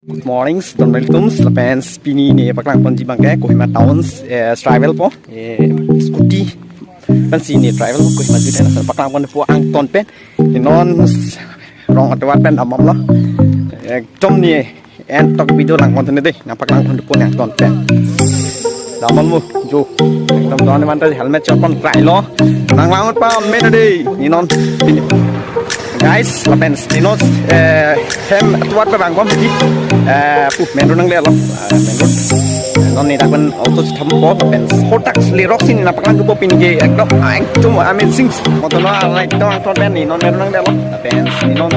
Good morning, Don welcome. Lapens pini ni paklang ponji bangke Kohima towns travel po scooty pensi ni travel Kohima juta na paklang pon po ang ton pen non rong atwa pen amam lo chom ni en tok video lang pon tene de na paklang pon po ang ton pen damon mo jo ekdom don man ta helmet chopon try lo nang langot pa men de ni non guys lapens ni non hem atwa pa bang pon di main road nang lelo main road non ni tak ben auto thampo ben hotak lirok sin na paklan ko pin ge ekdom cuma amazing motor no right to ang ben ni non main road nang lelo ben ni non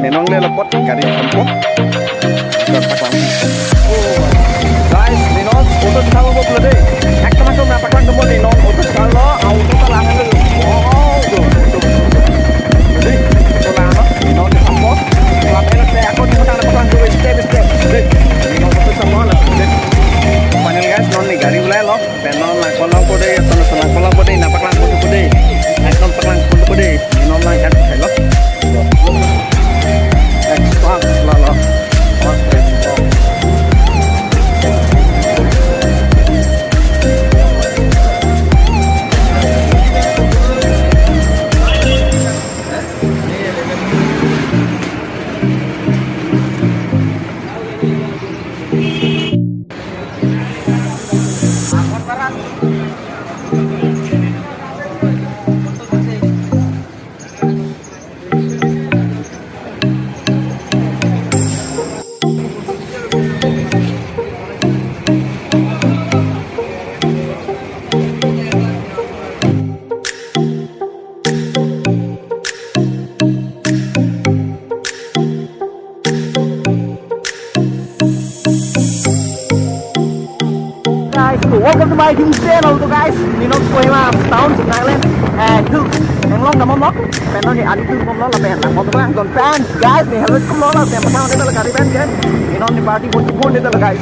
main road lelo pot kari thampo paklan guys ni non auto thampo ko plade ekdom aku na paklan ko ni non auto thampo auto ta lang le oh jadi to lang no ni non thampo la pena se aku ni ta paklan ko step ini mau foto sama lah panel guys non nih gari ulai loh penon lah kolong kode sana kolong kode napak lang kode ekdom paklang kode non lah kan hello extra lah welcome to my YouTube channel tuh guys. Nino Kohima town Thailand. Tuh, yang long nama mok. Penon ni adi tuh mok lah pen. Mok tuh lang fans guys. Nih helmet kum lah. Yang pertama dia lah kari pen kan. Nino ni party pun dia lah guys.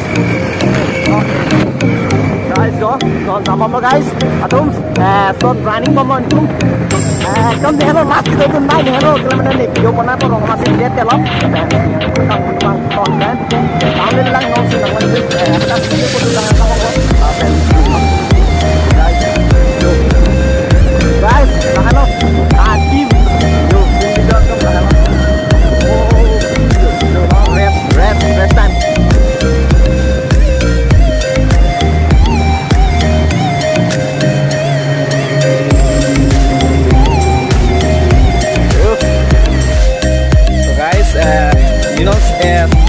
Guys jo, nama mok guys. Atum, start running pemon tu. Kamu ni hello last kita tu naik hello. Kilometer ni video pernah pun orang masih lihat ya loh. Kamu bang ton kan. Kamu ni lang nong sih nong ni. Kamu ni pun lang nama mok. Guys, halo, Adim, yo, video dong, halo. Oh, rest time. So guys, you know,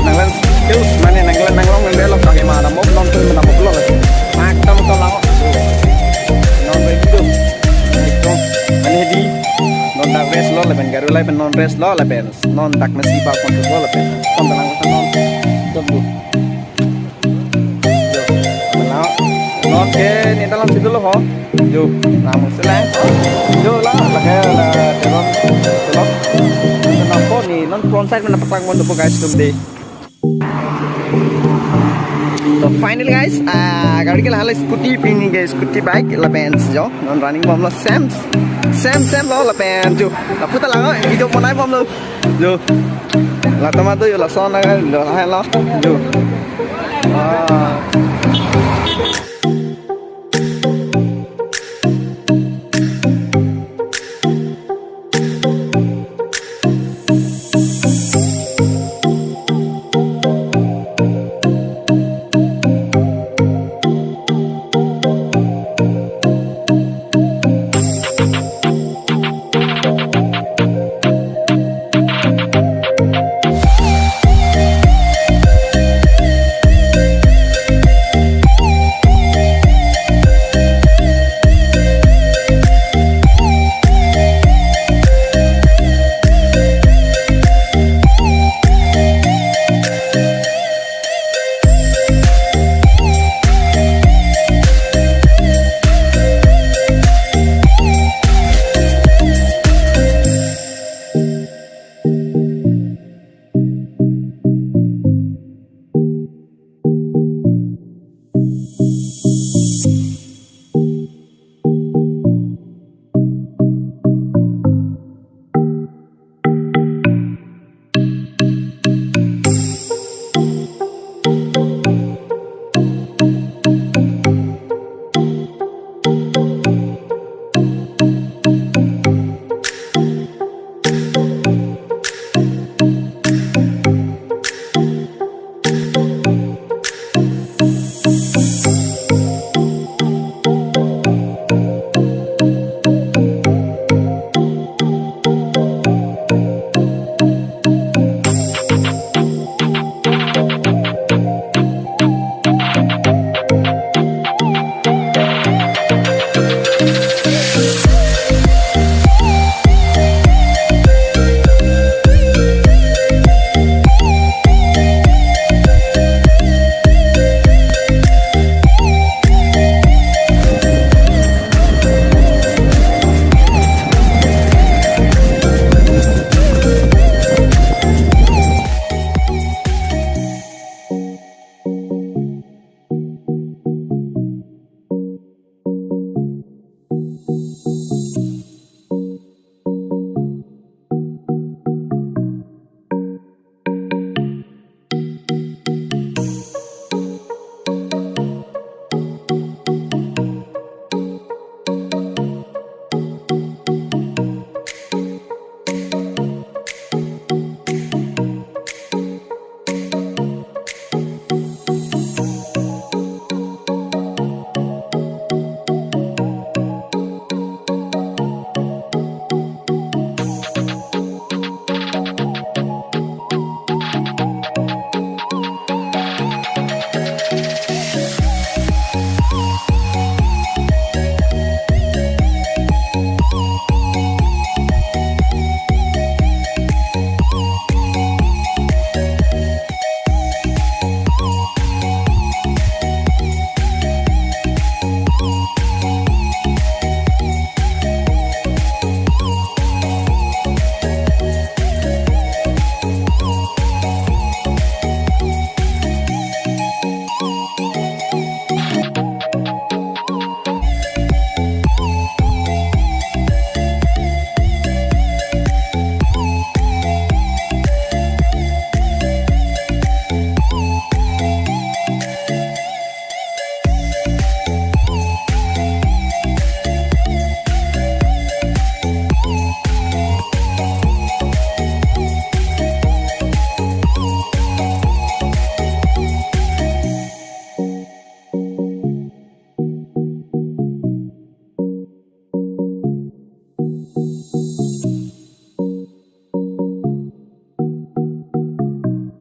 nanglan skills mana nanglan nanglong nanglan long kaki mana mau long tu mana mau long lagi. Makam kau lang, non begitu. Mana di non tak rest lo leben garu leben non rest lo leben non tak mesti bak kontu lo leben kon belang kan non tunggu yo non ke ni dalam situ lo ho yo namu selang yo lah la teron lo nampo ni non front side mana paklang mon po guys tumde. So finally guys, गाड़ी के हाल स्कूटी पिनी के scooty bike लपेंस जो non running बम लो सेम लो लपेंस जो लपुता लागा वीडियो बनाई बम लो जो लातमा तो यो लसन लगा लो है लो जो